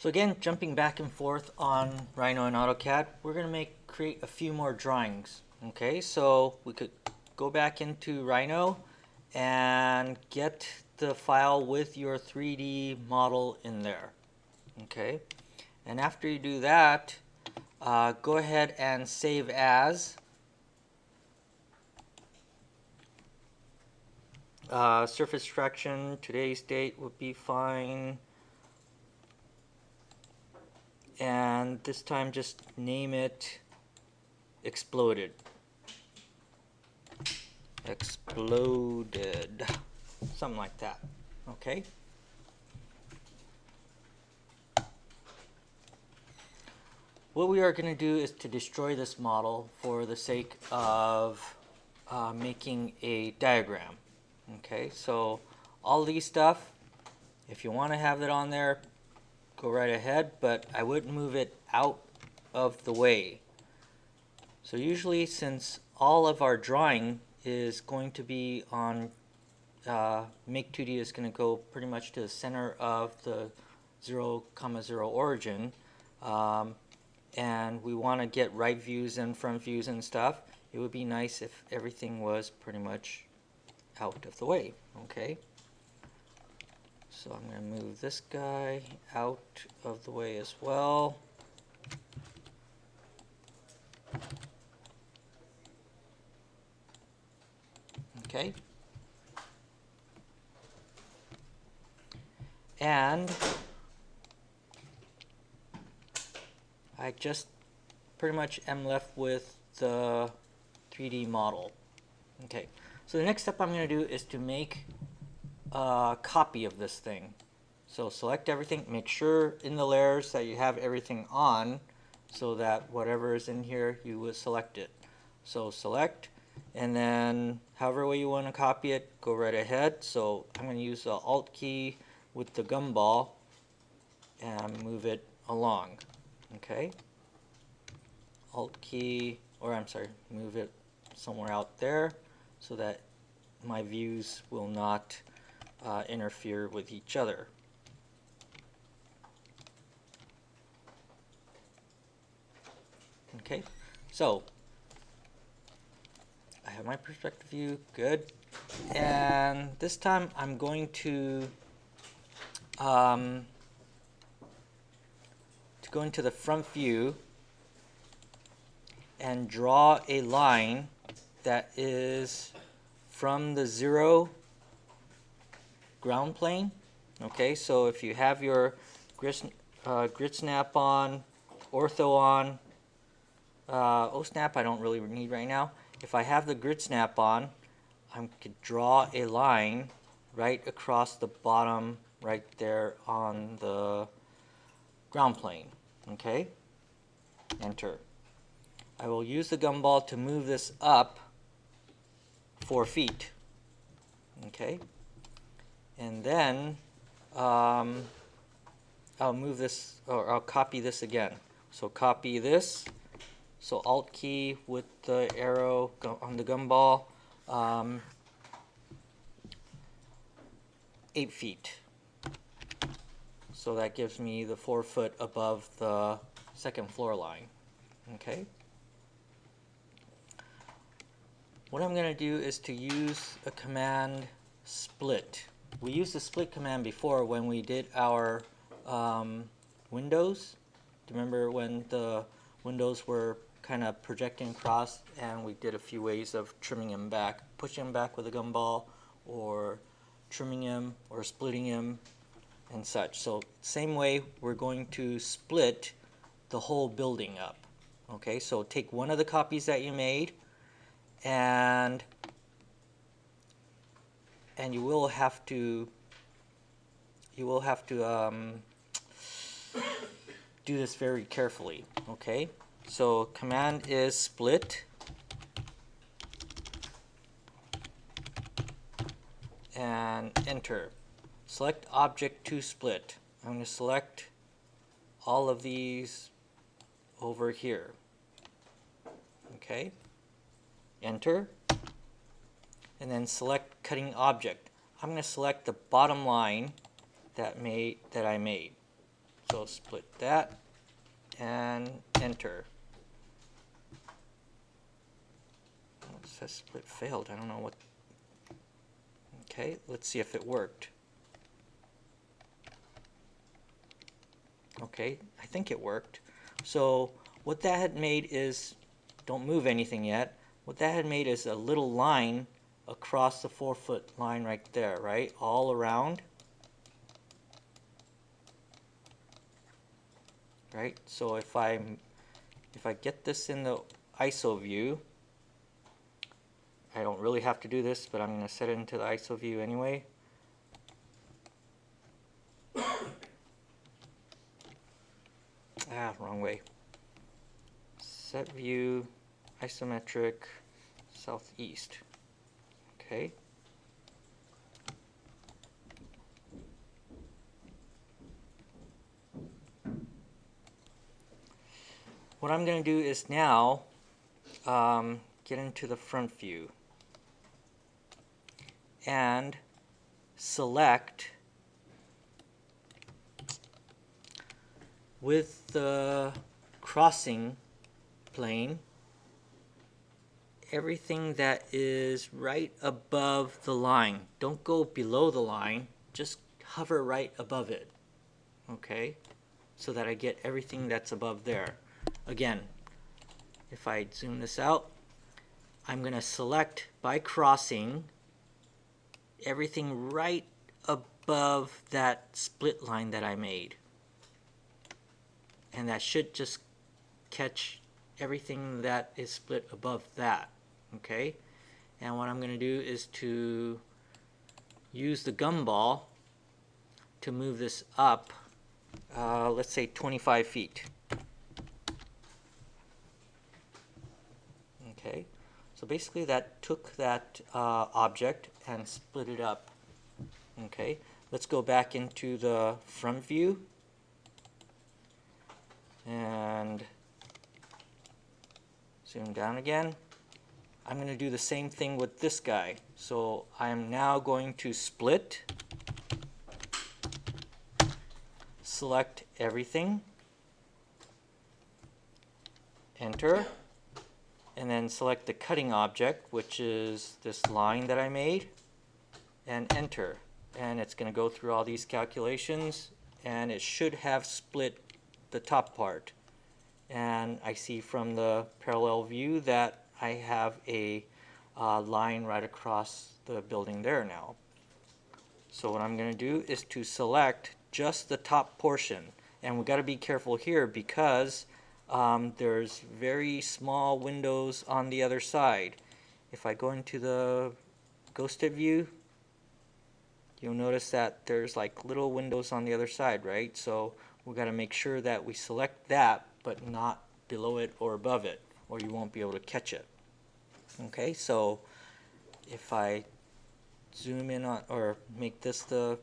So again, jumping back and forth on RNO and AutoCAD, we're going to create a few more drawings. Okay, so we could go back into RNO and get the file with your 3D model in there. Okay, and after you do that, go ahead and save as. Surface traction, today's date would be fine. And this time just name it exploded. Exploded. Something like that. Okay. What we are going to do is to destroy this model for the sake of making a diagram. Okay, so all these stuff, if you want to have it on there, go right ahead, but I would move it out of the way. So usually, since all of our drawing is going to be on Make 2D is going to go pretty much to the center of the 0,0 origin, and we want to get right views and front views and stuff, it would be nice if everything was pretty much out of the way. Okay, so I'm going to move this guy out of the way as well. Okay, and I just pretty much am left with the 3D model. Okay, so the next step I'm going to do is to make a copy of this thing. So select everything, make sure in the layers that you have everything on so that whatever is in here, you will select it. So select, and then however way you want to copy it, go right ahead. So I'm going to use the Alt key with the gumball and move it along. Okay, Alt key, or I'm sorry, move it somewhere out there so that my views will not interfere with each other. Okay, so I have my perspective view, good, and this time I'm going to go into the front view and draw a line that is from the 0 ground plane. Okay, so if you have your grid snap on, ortho on, OSNAP I don't really need right now. If I have the grid snap on, I could draw a line right across the bottom right there on the ground plane. Okay, enter. I will use the gumball to move this up 4 feet. Okay, and then I'll move this, or I'll copy this again. So copy this. So Alt key with the arrow on the gumball, 8 feet. So that gives me the 4 foot above the second floor line. Okay. What I'm going to do is to use a command split. We used the split command before when we did our windows. Do you remember when the windows were kind of projecting across, and we did a few ways of trimming them back, pushing them back with a gumball, or trimming them, or splitting them, and such. So same way, we're going to split the whole building up. Okay, so take one of the copies that you made, and you will have to do this very carefully. Okay, so command is split, and enter. Select object to split. I'm going to select all of these over here. Okay, enter, and then select cutting object. I'm going to select the bottom line that I made. So split that and enter. Oh, it says split failed. I don't know what. Okay, let's see if it worked. Okay, I think it worked. So what that had made is, don't move anything yet, what that had made is a little line across the 4-foot line right there, right? All around. Right? So if I get this in the ISO view, I don't really have to do this, but I'm going to set it into the ISO view anyway. Wrong way. Set view, isometric, southeast. Okay. What I'm going to do is now get into the front view and select with the crossing plane everything that is right above the line. Don't go below the line, just hover right above it, okay, so that I get everything that's above there. Again, if I zoom this out, I'm going to select by crossing everything right above that split line that I made, and that should just catch everything that is split above that. Okay, and what I'm going to do is to use the gumball to move this up, let's say 25 feet. Okay, so basically that took that object and split it up. Okay, let's go back into the front view and zoom down again. I'm going to do the same thing with this guy. So I'm now going to split, select everything, enter, and then select the cutting object, which is this line that I made, and enter. And it's going to go through all these calculations, and it should have split the top part. And I see from the parallel view that I have a line right across the building there now. So what I'm going to do is to select just the top portion, and we've got to be careful here because there's very small windows on the other side. If I go into the ghosted view, you'll notice that there's like little windows on the other side, right? So we've got to make sure that we select that, but not below it or above it, or you won't be able to catch it. Okay, so if I zoom in on, or make this the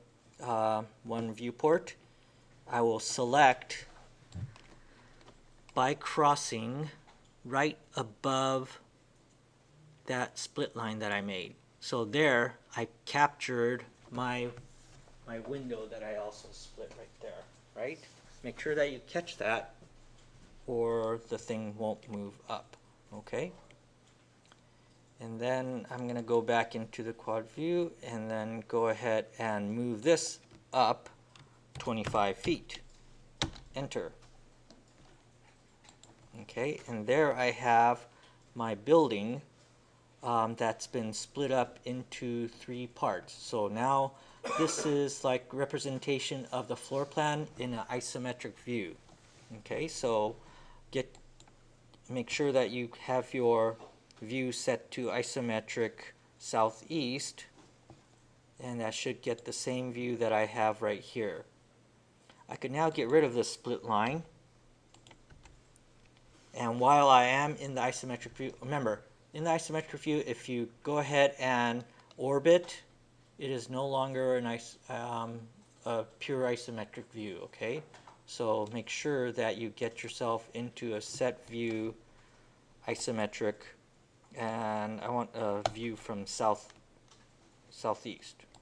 one viewport, I will select by crossing right above that split line that I made. So there I captured my window that I also split right there, right? Make sure that you catch that or the thing won't move up. Okay, and then I'm going to go back into the quad view and then go ahead and move this up 25 feet. Enter. Okay, and there I have my building that's been split up into 3 parts. So now this is like representation of the floor plan in an isometric view. Okay, so make sure that you have your view set to isometric southeast, and that should get the same view that I have right here. I could now get rid of this split line, and while I am in the isometric view, remember, in the isometric view, if you go ahead and orbit, it is no longer a pure isometric view, okay? So make sure that you get yourself into a set view isometric, and I want a view from southeast,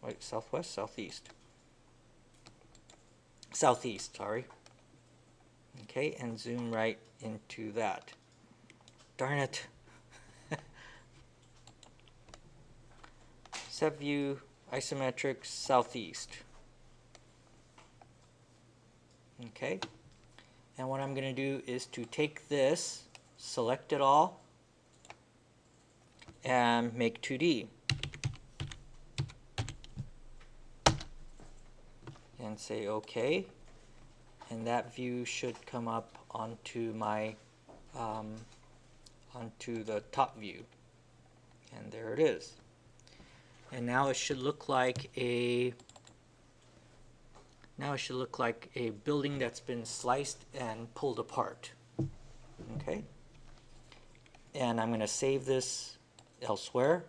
right? Southwest, southeast, sorry. Okay, and zoom right into that. Darn it. Set view, isometric, southeast. Okay, and what I'm going to do is to take this, select it all, and make 2D. And say OK. And that view should come up onto my onto the top view. And there it is. And now it should look like a building that's been sliced and pulled apart. Okay. And I'm going to save this elsewhere,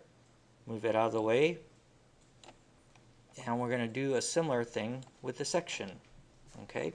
move it out of the way, and we're going to do a similar thing with the section. Okay.